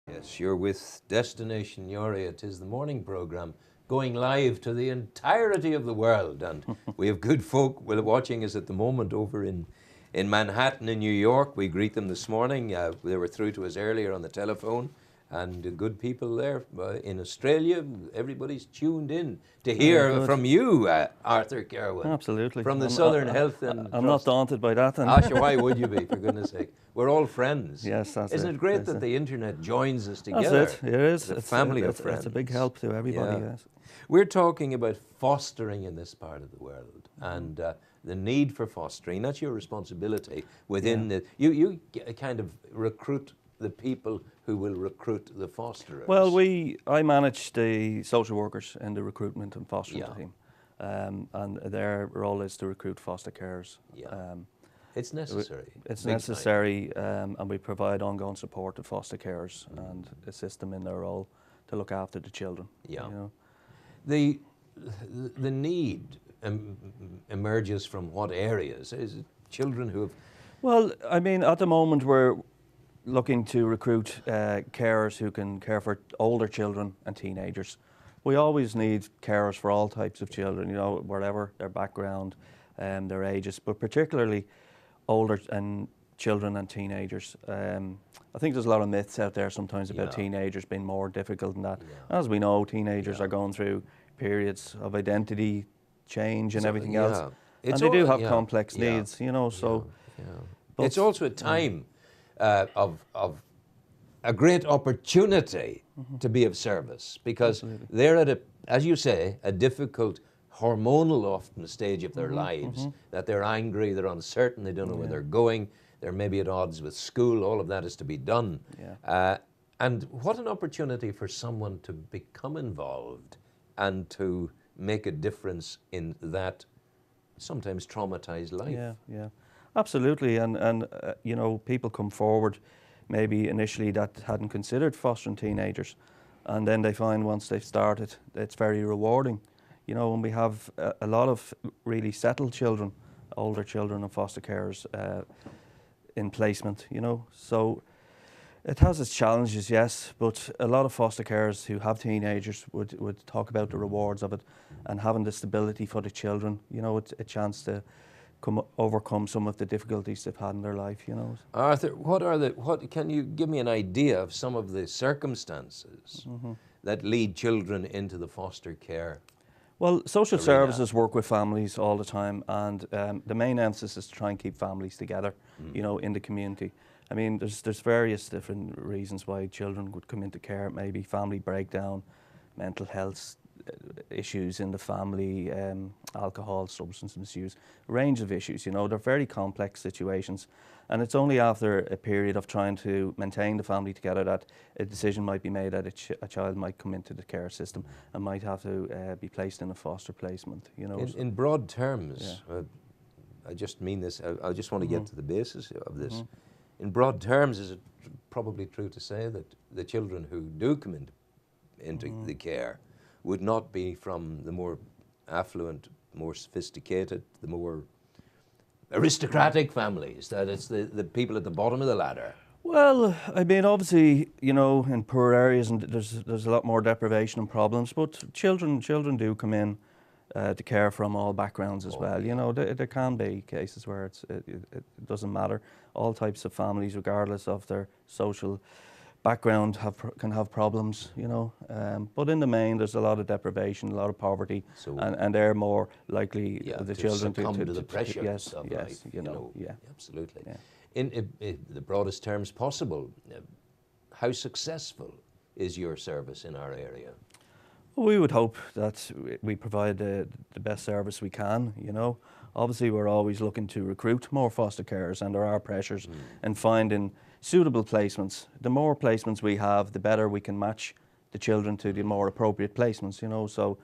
Yes, you're with Destination Yori. It is the morning programme going live to the entirety of the world. And we have good folk watching us at the moment over in Manhattan in New York. We greet them this morning. They were through to us earlier on the telephone. And good people there in Australia. Everybody's tuned in to hear from you, Arthur Kirwan. Absolutely. From the Southern Health and I'm not daunted by that. Then. Asha, why would you be, for goodness sake? We're all friends. Yes, that's Isn't it great that the internet joins us together? That's it. It is. It's a family of friends. It's a big help to everybody. Yeah. Yes. We're talking about fostering in this part of the world and the need for fostering. That's your responsibility within the... You kind of recruit the people who will recruit the fosterers. Well, I manage the social workers in the recruitment and fostering team, and their role is to recruit foster carers. Yeah. It's necessary. It's necessary, and we provide ongoing support to foster carers and assist them in their role to look after the children. Yeah. You know? The need emerges from what areas? Is it children who have... Well, I mean, at the moment we're looking to recruit carers who can care for older children and teenagers. We always need carers for all types of children, you know, whatever their background, their ages, but particularly older and children and teenagers. I think there's a lot of myths out there sometimes about teenagers being more difficult than that. As we know, teenagers are going through periods of identity change and everything else. And they do have complex needs, you know, so... It's also a time of a great opportunity to be of service, because they're at as you say, a difficult hormonal often stage of their lives, that they're angry, they're uncertain, they don't know where they're going, they're maybe at odds with school, all of that is to be done. And what an opportunity for someone to become involved and to make a difference in that sometimes traumatized life. Yeah. Absolutely, and you know, people come forward maybe initially that hadn't considered fostering teenagers, and then they find once they've started, it's very rewarding. You know, and we have a lot of really settled children, older children and foster carers in placement, you know. So it has its challenges, yes, but a lot of foster carers who have teenagers would talk about the rewards of it and having the stability for the children, you know, it's a chance to overcome some of the difficulties they've had in their life, you know. Arthur, what can you give me an idea of some of the circumstances that lead children into the foster care? Well, social services work with families all the time, and the main emphasis is to try and keep families together, you know, in the community. I mean, there's various different reasons why children would come into care. Maybe family breakdown, mental health issues in the family, alcohol, substance misuse, a range of issues, you know. They're very complex situations, and it's only after a period of trying to maintain the family together that a decision might be made that a child might come into the care system and might have to be placed in a foster placement, you know. In broad terms, I just mean this, I just want to get to the basis of this. In broad terms, is it probably true to say that the children who do come into the care would not be from the more affluent, more sophisticated, the more aristocratic families, that it's the people at the bottom of the ladder? Well, I mean, obviously, you know, in poor areas and there's a lot more deprivation and problems, but children do come in to care from all backgrounds as well. You know, there can be cases where it doesn't matter. All types of families, regardless of their social background, can have problems, you know. But in the main, there's a lot of deprivation, a lot of poverty, so and they're more likely the children to succumb to the pressures of life. You know, absolutely. Yeah. In the broadest terms possible, how successful is your service in our area? We would hope that we provide the best service we can, you know. Obviously, we're always looking to recruit more foster carers, and there are pressures in finding suitable placements. The more placements we have, the better we can match the children to the more appropriate placements, you know. So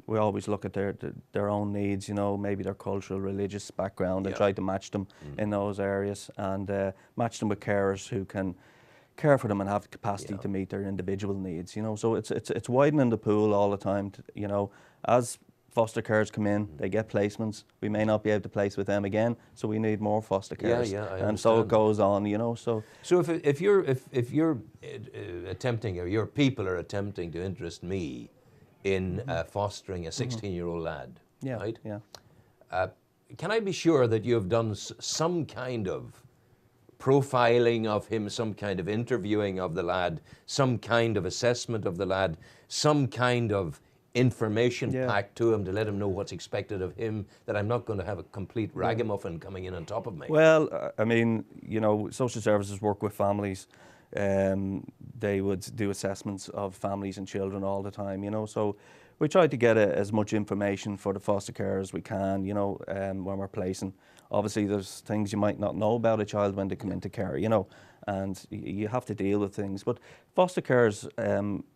we always look at their own needs, you know, maybe their cultural, religious background, and try to match them in those areas, and match them with carers who can care for them and have the capacity to meet their individual needs, you know. So it's widening the pool all the time, you know. As foster carers come in, they get placements. We may not be able to place with them again, so we need more foster carers. Yeah, I and so it understand. goes on, you know. So if you're attempting, or your people are attempting to interest me in fostering a 16-year-old lad, yeah, right? yeah. Can I be sure that you have done some kind of profiling of him, some kind of interviewing of the lad, some kind of assessment of the lad, some kind of information pack to him to let him know what's expected of him, that I'm not going to have a complete ragamuffin coming in on top of me? Well, I mean, you know, social services work with families. They would do assessments of families and children all the time, you know. So we try to get as much information for the foster care as we can, you know, when we're placing. Obviously, there's things you might not know about a child when they come into care, you know, and you have to deal with things. But foster carers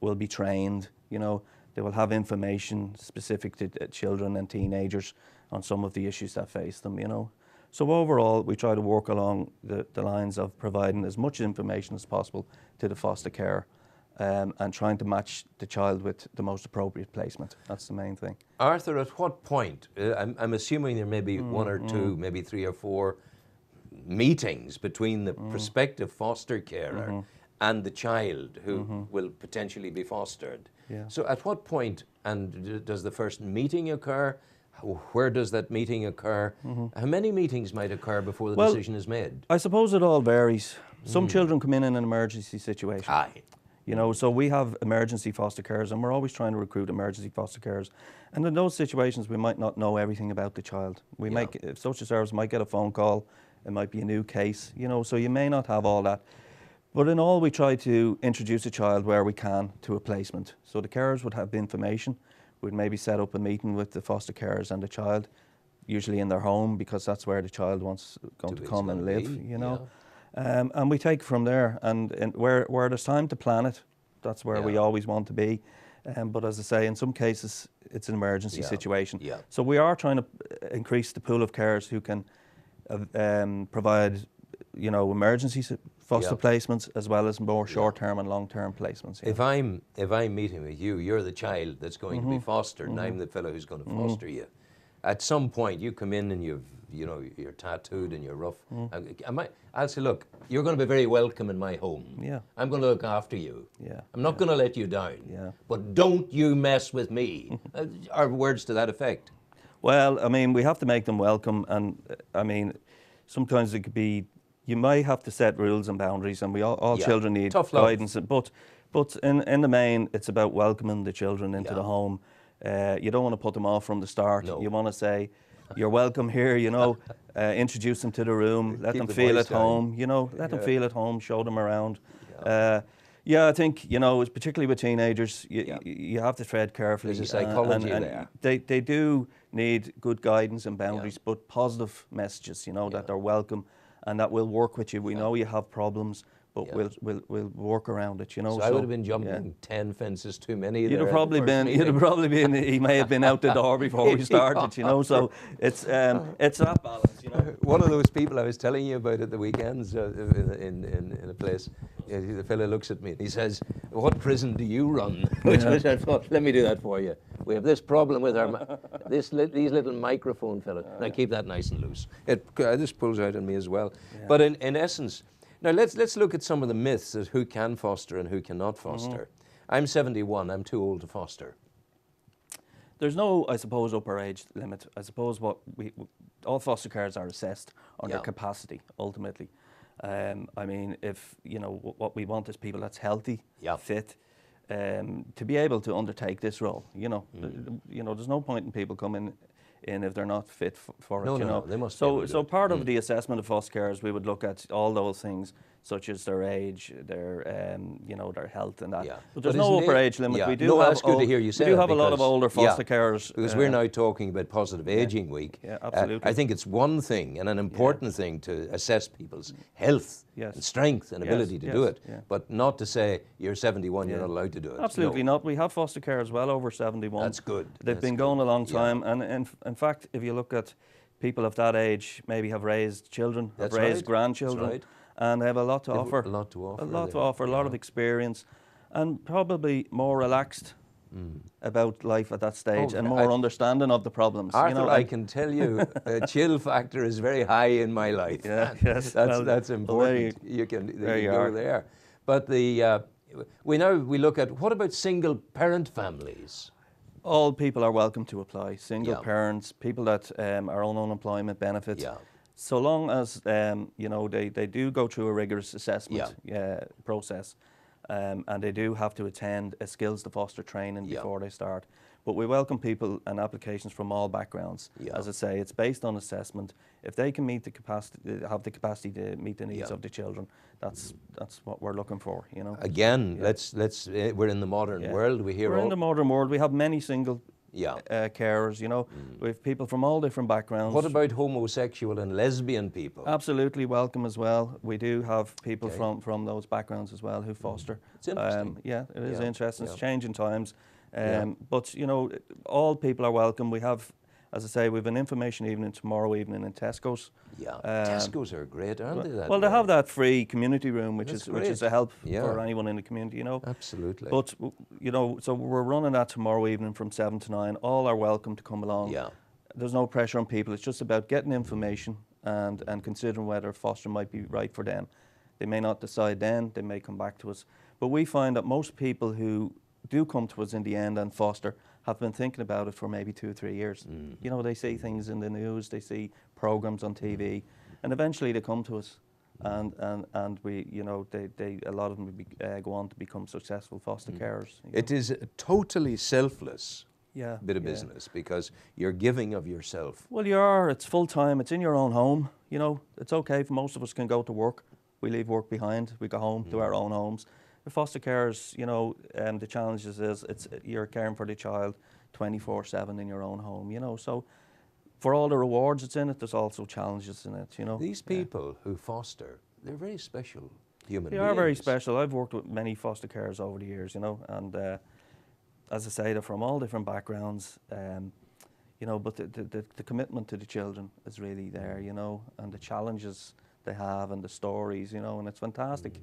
will be trained, you know. They will have information specific to children and teenagers on some of the issues that face them, you know. So overall, we try to work along the lines of providing as much information as possible to the foster care, and trying to match the child with the most appropriate placement. That's the main thing. Arthur, at what point, I'm assuming there may be one or two, maybe 3 or 4 meetings between the prospective foster carer and the child who will potentially be fostered. Yeah. So at what point, and does the first meeting occur? Where does that meeting occur? How many meetings might occur before the decision is made? I suppose it all varies. Some children come in an emergency situation. Aye. You know, so we have emergency foster carers, and we're always trying to recruit emergency foster carers. And in those situations, we might not know everything about the child. We social service might get a phone call. It might be a new case, you know, so you may not have all that. But in all, we try to introduce a child where we can to a placement. So the carers would have the information. We'd maybe set up a meeting with the foster carers and the child, usually in their home, because that's where the child wants going to come and live, you know. And we take from there, and where there's time to plan it, that's where we always want to be. But as I say, in some cases, it's an emergency situation. So we are trying to increase the pool of carers who can provide, you know, emergency foster placements, as well as more short-term and long-term placements. If I'm meeting with you, you're the child that's going to be fostered, and I'm the fellow who's going to foster you. At some point, you come in and you're tattooed and you're rough. I'll say, look, you're going to be very welcome in my home. I'm going to look after you. I'm not going to let you down. But don't you mess with me. Are words to that effect? Well, I mean, we have to make them welcome, and I mean, sometimes it could be, you might have to set rules and boundaries, and we all children need tough guidance. But in the main, it's about welcoming the children into the home. You don't want to put them off from the start. You want to say, you're welcome here, you know, introduce them to the room, let them feel at home, you know, let them feel at home, show them around. I think, you know, particularly with teenagers, you have to tread carefully. There's a psychology there. They do need good guidance and boundaries, but positive messages, you know, that they're welcome and that we'll work with you. We know you have problems, but we'll work around it, you know. So I would have been jumping 10 fences too many. You'd have probably been. He may have been out the door before we started, you know. So it's that balance, you know. One of those people I was telling you about at the weekends in a place, the fellow looks at me and he says, "What prison do you run?" Which I thought, let me do that for you. We have this problem with these little microphone fellows. Now keep that nice and loose. This pulls out on me as well. But in essence. Now let's look at some of the myths of who can foster and who cannot foster. I'm 71. I'm too old to foster. There's no, I suppose, upper age limit. I suppose all foster carers are assessed on their capacity ultimately. I mean, if you know what we want is people that's healthy, fit, to be able to undertake this role. You know, there's no point in people coming in if they're not fit for it. No, they must. So part of the assessment of foster carers, we would look at all those things, such as their age, their their health and that. But there's no upper age limit. We do have. That's good to hear you say. We do have a lot of older foster carers because we're now talking about Positive Aging Week. Absolutely. I think it's one thing and an important thing to assess people's health and strength and ability to do it, but not to say you're 71, you're not allowed to do it. Absolutely not. We have foster carers well over 71. That's good. They've been going a long time, and in fact, if you look at people of that age, maybe have raised children, have raised grandchildren, and they have a lot to offer. A lot to offer. A lot to offer, a lot of experience, and probably more relaxed about life at that stage, Oh, and more understanding of the problems. Arthur, you know, I can tell you, chill factor is very high in my life. Yeah, yes. That's Well, there important. You can you go are. there. But we look at, what about single parent families? All people are welcome to apply. Single Yeah. parents, people that are on unemployment benefits. Yeah. So long as you know, they do go through a rigorous assessment process, and they do have to attend a skills to foster training before they start. But we welcome people and applications from all backgrounds. Yeah. As I say, it's based on assessment. If they can meet the capacity, have the capacity to meet the needs of the children, that's what we're looking for. You know. Again, let's we're in the modern world. We hear We're in the modern world. We have many single carers. You know, we have people from all different backgrounds. What about homosexual and lesbian people? Absolutely welcome as well. We do have people from those backgrounds as well who foster. It's interesting. Yeah, it is interesting. Yeah. It's changing times. But, you know, all people are welcome. We have, as I say, we have an information evening tomorrow evening in Tesco's. Yeah, Tesco's are great, aren't they? Well, they have that free community room, which is a help Yeah. for anyone in the community, you know. Absolutely. But, you know, so we're running that tomorrow evening from 7 to 9. All are welcome to come along. Yeah. There's no pressure on people. It's just about getting information and considering whether foster might be right for them. They may not decide then, they may come back to us. But we find that most people who do come to us in the end and foster have been thinking about it for maybe 2 or 3 years. You know, they see things in the news, they see programs on TV, and eventually they come to us, and we, you know, they a lot of them go on to become successful foster carers. You know. It is a totally selfless bit of Yeah. business because you're giving of yourself. Well, you are. It's full time. It's in your own home. You know, it's okay for most of us can go to work. We leave work behind. We go home to our own homes. The foster carers, you know, the challenge is you're caring for the child 24/7 in your own home. You know, so for all the rewards that's in it, there's also challenges in it. You know, These people who foster, they're very special human They beings. are very special. I've worked with many foster carers over the years, you know, and as I say, they're from all different backgrounds, you know, but the commitment to the children is really there, you know, and the challenges they have and the stories, you know, and it's fantastic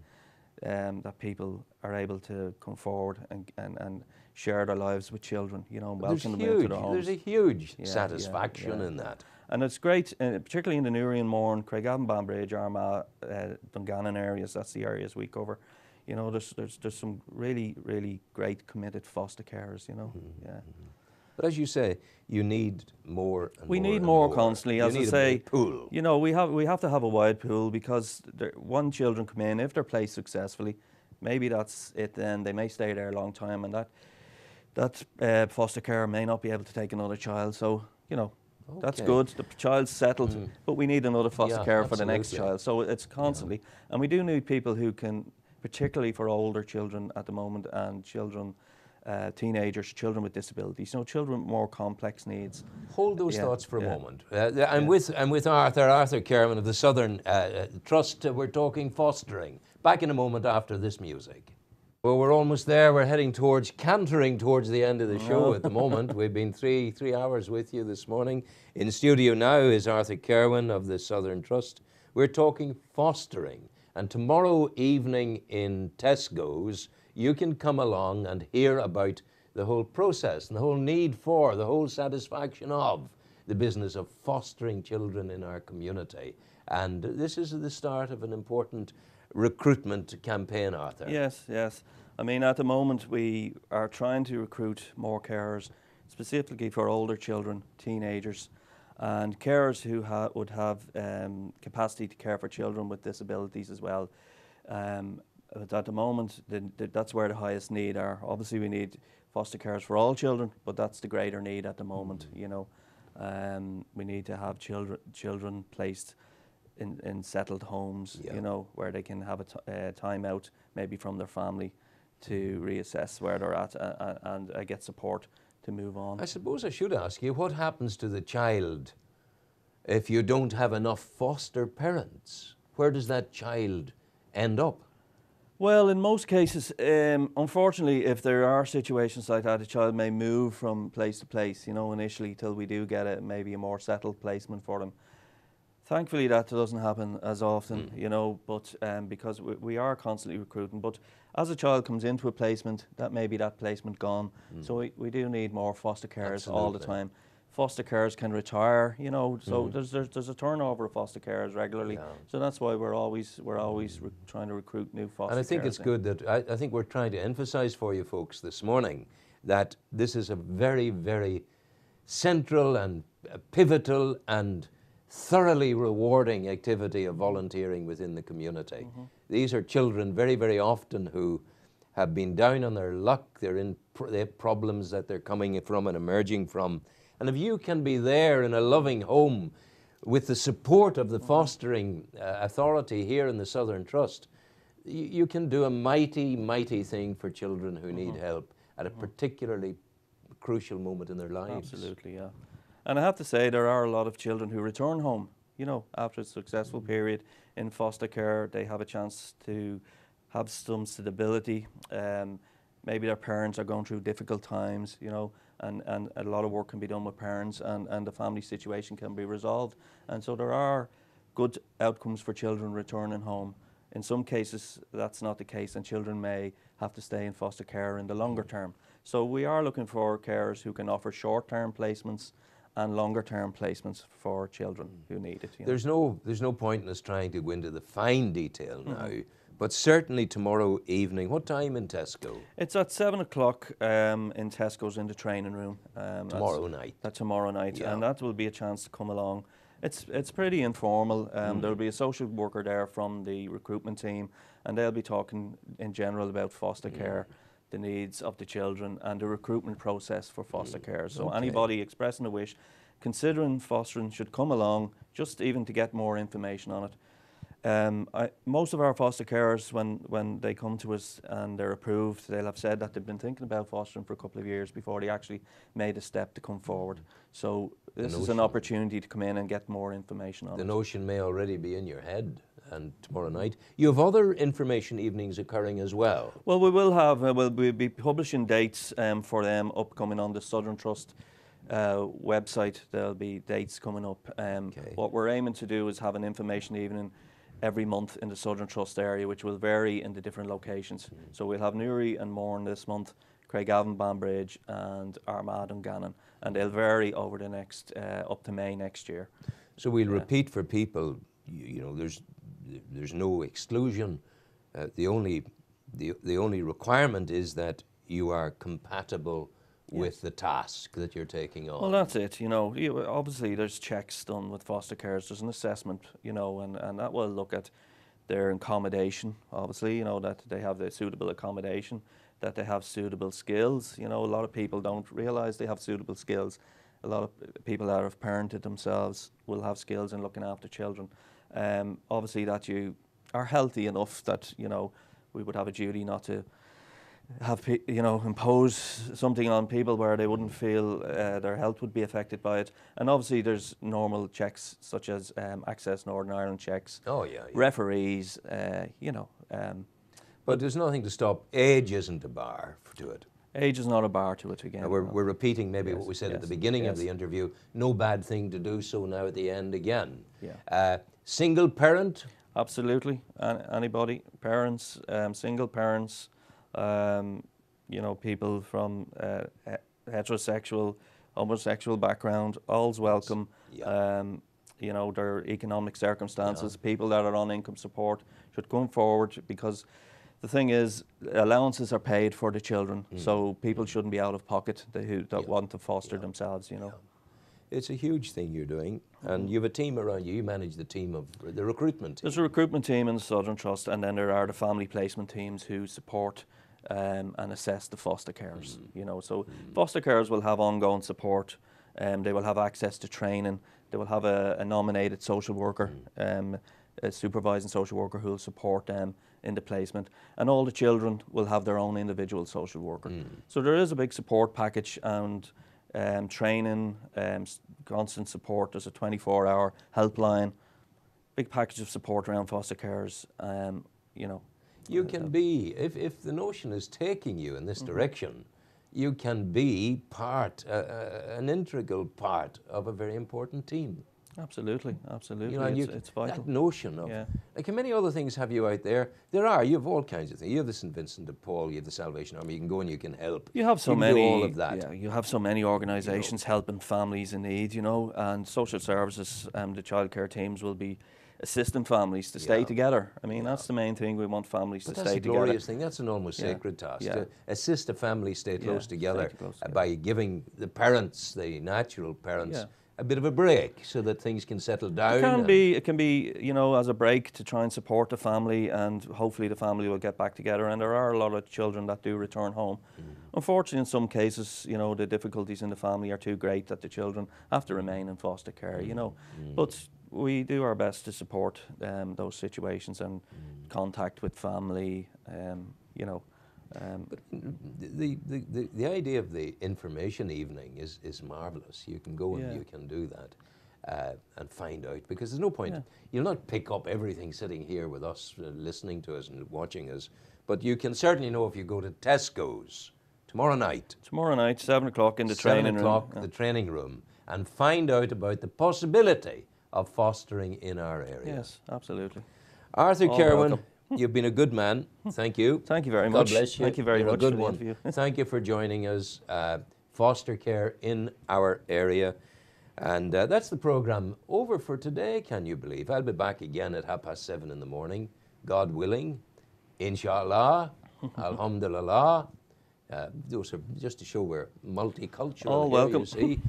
that people are able to come forward and share their lives with children, you know, and welcome them into their homes. There's a huge satisfaction in that. And it's great, particularly in the Newry and Mourne, Craigavon, Banbridge, Armagh, Dungannon areas. That's the areas we cover. You know, there's some really, really great committed foster carers. You know, But as you say, you need more. And we more need and more more. constantly. You As I need a say, big pool. you know, we have to have a wide pool because one children come in if they're placed successfully. Maybe that's it. Then they may stay there a long time, and that foster carer may not be able to take another child. So you know. That's good. The child's settled, but we need another foster carer for the next child. So it's constantly, and we do need people who can, particularly for older children at the moment, and children, teenagers, children with disabilities. You know, children with more complex needs. Hold those thoughts for a moment. I'm with Arthur Kirwan of the Southern Trust. We're talking fostering. Back in a moment after this music. Well, we're almost there. We're cantering towards the end of the show at the moment. We've been three hours with you this morning. In studio now is Arthur Kirwan of the Southern Trust. We're talking fostering. And tomorrow evening in Tesco's, you can come along and hear about the whole process and the whole need for, the whole satisfaction of the business of fostering children in our community. And this is the start of an important recruitment campaign, Arthur. Yes, yes. I mean, at the moment we are trying to recruit more carers, specifically for older children, teenagers, and carers who would have capacity to care for children with disabilities as well. But at the moment, that's where the highest need are. Obviously, we need foster carers for all children, but that's the greater need at the moment. You know, we need to have children placed in settled homes, you know, where they can have a time out, maybe from their family, to reassess where they're at and get support to move on. I suppose I should ask you, what happens to the child if you don't have enough foster parents? Where does that child end up? Well, in most cases, unfortunately, if there are situations like that, a child may move from place to place, you know, initially till we do get maybe a more settled placement for them. Thankfully, that doesn't happen as often, you know, but because we are constantly recruiting. But as a child comes into a placement, that may be that placement gone. So we do need more foster carers all the Absolutely. time. Foster carers can retire, you know, so there's a turnover of foster carers regularly. Yeah. So that's why we're always trying to recruit new foster carers. And I think it's good that I think we're trying to emphasize for you folks this morning that this is a very, very central and pivotal and thoroughly rewarding activity of volunteering within the community. These are children very, very often who have been down on their luck. They have problems that they're coming from and emerging from. And if you can be there in a loving home with the support of the fostering authority here in the Southern Trust, you can do a mighty, mighty thing for children who need help at a particularly crucial moment in their lives. Absolutely, yeah. And I have to say, there are a lot of children who return home, you know, after a successful period in foster care. They have a chance to have some stability. Maybe their parents are going through difficult times, you know, and a lot of work can be done with parents, and the family situation can be resolved. And so there are good outcomes for children returning home. In some cases, that's not the case, and children may have to stay in foster care in the longer term. So we are looking for carers who can offer short-term placements and longer-term placements for children who need it. You know. There's no point in us trying to go into the fine detail now, but certainly tomorrow evening, what time in Tesco? It's at 7 o'clock in Tesco's in the training room. Tomorrow night. Tomorrow night, Yeah. and that will be a chance to come along. It's pretty informal. There'll be a social worker there from the recruitment team, and they'll be talking in general about foster care, the needs of the children, and the recruitment process for foster care. So anybody expressing a wish, considering fostering, should come along, just even to get more information on it. Most of our foster carers, when they come to us and they're approved, they'll have said that they've been thinking about fostering for a couple of years before they actually made a step to come forward. So this is an opportunity to come in and get more information on it. The notion may already be in your head, and tomorrow night. You have other information evenings occurring as well. Well, we will have, we'll be publishing dates for them upcoming on the Southern Trust website. There'll be dates coming up. What we're aiming to do is have an information evening every month in the Southern Trust area, which will vary in the different locations. So we'll have Newry and Mourne this month, Craigavon, Banbridge, and Armagh and Gannon, and they'll vary over the next up to May next year. So we'll repeat for people. You know, there's no exclusion. The only requirement is that you are compatible with the task that you're taking on. Well, that's it. You know, obviously there's checks done with foster carers. There's an assessment, you know, and that will look at their accommodation. Obviously, you know, that they have the suitable accommodation, that they have suitable skills. You know, a lot of people don't realise they have suitable skills. A lot of people that have parented themselves will have skills in looking after children. Obviously, that you are healthy enough that, you know, we would have a duty not to have, you know, impose something on people where they wouldn't feel their health would be affected by it. And obviously there's normal checks such as Access Northern Ireland checks, referees, you know. But there's nothing to stop. Age isn't a bar to it. Age is not a bar to it again. We're repeating maybe what we said at the beginning of the interview. No bad thing to do so now at the end again. Single parent? Absolutely. Anybody, parents, single parents, you know, people from heterosexual, homosexual background, all's welcome. You know, their economic circumstances, people that are on income support should come forward, because the thing is, allowances are paid for the children, so people shouldn't be out of pocket that want to foster themselves, you know. It's a huge thing you're doing, and you have a team around you. You manage the team of the recruitment team. There's a recruitment team in the Southern Trust, and then there are the family placement teams who support and assess the foster carers. You know, so foster carers will have ongoing support. They will have access to training. They will have a nominated social worker, a supervising social worker who will support them in the placement, and all the children will have their own individual social worker. So there is a big support package, and training, constant support. There's a 24-hour helpline, big package of support around foster carers. You know, you can be, if the notion is taking you in this direction, you can be part, an integral part of a very important team. Absolutely, absolutely. You know, and It's vital. that notion of, Yeah. like, how many other things have you out there? You have all kinds of things. You have the St. Vincent de Paul, you have the Salvation Army, you can go and you can help. You have so can many, do all of that. yeah. You have so many organisations helping families in need, you know, and social services, the childcare teams will be assisting families to stay together. I mean, that's the main thing. We want families But to that's stay a together. glorious thing. That's an almost sacred task, to assist a family stay close together, by giving the parents, the natural parents, a bit of a break so that things can settle down. It can be, you know, as a break to try and support the family, and hopefully the family will get back together. And there are a lot of children that do return home. Unfortunately, in some cases, you know, the difficulties in the family are too great that the children have to remain in foster care, you know. But we do our best to support those situations and contact with family, you know. But the idea of the information evening is marvellous. You can go and you can do that and find out, because there's no point. You'll not pick up everything sitting here with us, listening to us and watching us, but you can certainly know if you go to Tesco's tomorrow night. Tomorrow night, 7 o'clock in the training room. 7 o'clock, the training room, and find out about the possibility of fostering in our area. Yes, absolutely. Arthur All Kirwan, welcome. you've been a good man. Thank you. Thank you very God much. bless you. Thank you very You're much a good for the one. interview. Thank you for joining us. Foster care in our area. And that's the programme over for today, can you believe? I'll be back again at 7:30 in the morning, God willing. Inshallah, alhamdulillah. Those are just to show we're multicultural. All here, welcome. You see.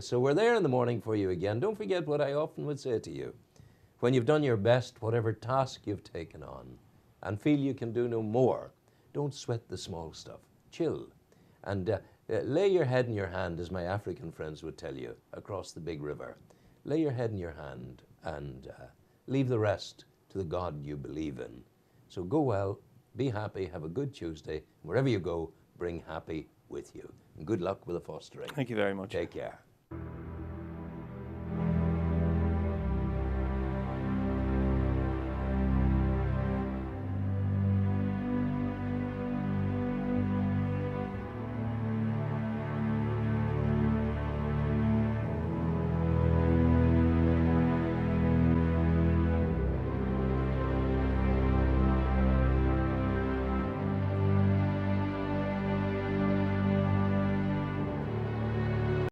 So we're there in the morning for you again. Don't forget what I often would say to you. When you've done your best, whatever task you've taken on, and feel you can do no more, don't sweat the small stuff. Chill. And lay your head in your hand, as my African friends would tell you, across the big river. Lay your head in your hand and leave the rest to the God you believe in. So go well, be happy, have a good Tuesday. Wherever you go, bring happy with you. And good luck with the fostering. Thank you very much. Take care.